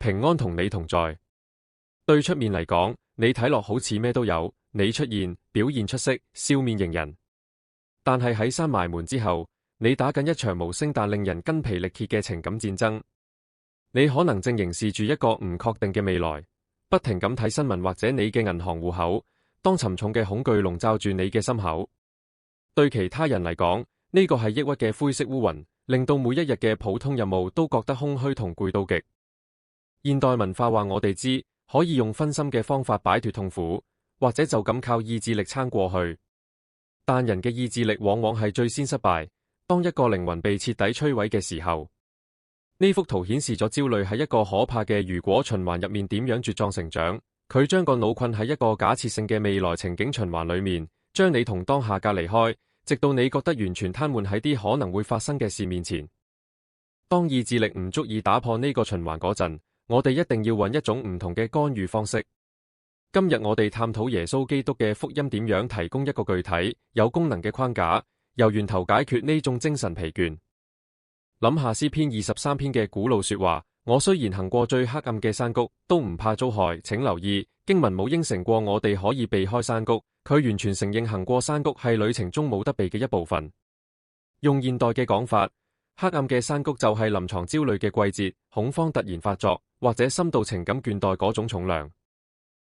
平安同你同在。對出面嚟講，你睇落好似咩都有，你出現，表現出色，笑面迎人。但係喺閂埋門之後，你打緊一場無聲但令人筋疲力竭嘅情感戰爭。你可能正凝視住一個唔確定嘅未來，不停咁睇新聞或者你嘅銀行戶口，當沉重嘅恐懼籠罩住你嘅心口。對其他人嚟講，呢個係抑鬱嘅灰色烏雲，令到每一日嘅普通任務都覺得空虛同攰到極。現代文化話我哋知，可以用分心嘅方法擺脫痛苦，或者就咁靠意志力撐過去。但人嘅意志力往往係最先失敗。當一個靈魂被徹底摧毀嘅時候，呢幅圖顯示咗焦慮喺一個可怕嘅如果循環入面點樣茁壯成長。佢將個腦困喺一個假設性嘅未來情景循環裏面，將你同當下隔離開，直到你覺得完全癱瘓喺啲可能會發生嘅事面前。當意志力唔足以打破呢個循環嗰陣，我哋一定要揾一種唔同嘅干預方式。今日我哋探討耶穌基督嘅福音點樣提供一個具體有功能嘅框架，由源頭解決呢種精神疲倦。諗下詩篇23篇嘅古老說話，我雖然行過最黑暗嘅山谷，都唔怕遭害。請留意，經文冇應承過我哋可以避開山谷，佢完全承認行過山谷係旅程中冇得避嘅一部分。用現代嘅講法，黑暗嘅山谷就係臨床焦慮嘅季節，恐慌突然發作，或者深度情感倦怠嗰種重量。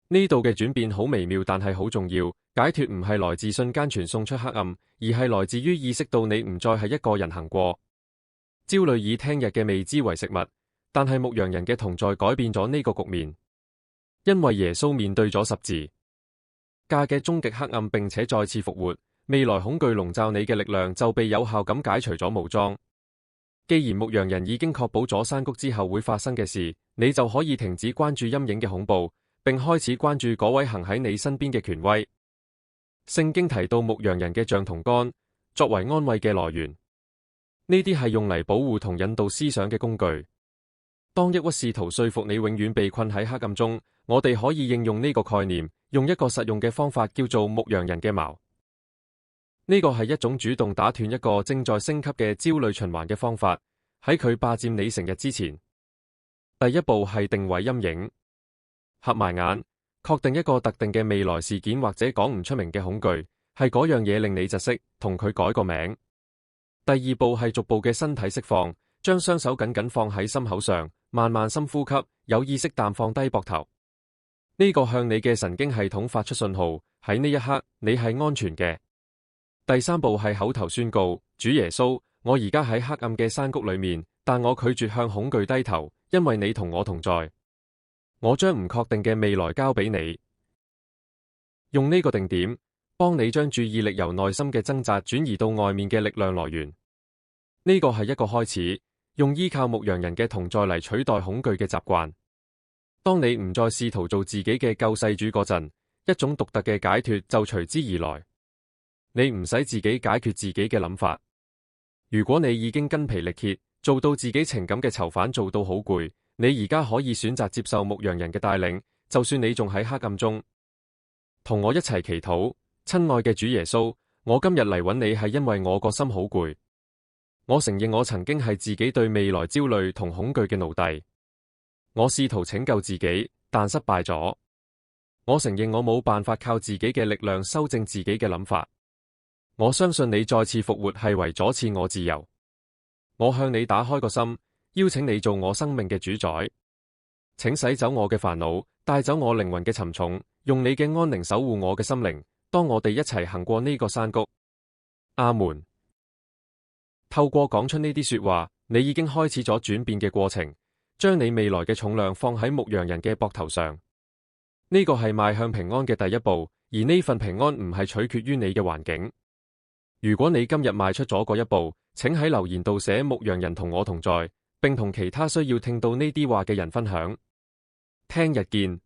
呢度嘅轉變好微妙，但係好重要。解脫唔係來自瞬間傳送出黑暗，而係來自於意識到你唔再係一個人行過。焦慮以聽日嘅未知為食物，但係牧羊人嘅同在改變咗呢個局面，因為耶穌面對咗十字架嘅終極黑暗，並且再次復活。未來恐懼籠罩你嘅力量就被有效咁解除咗武裝。既然牧羊人已經確保咗山谷之後會發生嘅事，你就可以停止關注陰影嘅恐怖，並開始關注嗰位行喺你身邊嘅權威。聖經提到牧羊人嘅杖同竿作為安慰嘅來源，呢啲係用嚟保護同引導思想嘅工具。當抑鬱試圖說服你永遠被困喺黑暗中，我哋可以應用呢個概念，用一個實用嘅方法叫做牧羊人嘅矛。呢個係一種主動打斷一個正在升級嘅焦慮循環嘅方法。喺佢霸佔你成日之前，第一步係定位陰影，合埋眼，確定一個特定嘅未來事件或者講唔出名嘅恐懼，係嗰樣嘢令你窒息，同佢改個名。第二步係逐步嘅身體釋放，將雙手緊緊放喺心口上，慢慢深呼吸，有意識淡放低膊頭。呢個向你嘅神經系統發出信號，喺呢一刻你係安全嘅。第三步係口頭宣告，主耶穌，我而家喺黑暗嘅山谷裏面，但我拒絕向恐懼低頭，因為你同我同在。我將唔確定嘅未來交俾你。用呢個定點，幫你將注意力由內心嘅掙扎轉移到外面嘅力量來源。呢個係一個開始，用依靠牧羊人嘅同在嚟取代恐懼嘅習慣。當你唔再試圖做自己嘅救世主嗰陣，一種獨特嘅解脫就隨之而來。你唔使自己解決自己嘅諗法。如果你已經筋疲力竭，做到自己情感嘅囚犯，做到好攰，你而家可以選擇接受牧羊人嘅帶領，就算你仲喺黑暗中。同我一齊祈禱，親愛嘅主耶穌，我今日嚟揾你係因為我個心好攰。我承認我曾經係自己對未來焦慮同恐懼嘅奴隸。我試圖拯救自己，但失敗咗。我承認我冇辦法靠自己嘅力量修正自己嘅諗法。我相信你再次復活係為咗賜我自由。我向你打開個心，邀請你做我生命嘅主宰。請洗走我嘅煩惱，帶走我靈魂嘅沉重，用你嘅安寧守護我嘅心靈。當我哋一齊行過呢個山谷。阿門。透過講出呢啲說話，你已經開始咗轉變嘅過程，將你未來嘅重量放喺牧羊人嘅膊頭上。呢個係邁向平安嘅第一步，而呢份平安唔係取決於你嘅環境。如果你今日邁出咗嗰一步，請喺留言度寫牧羊人同我同在，並同其他需要聽到呢啲話嘅人分享。聽日見。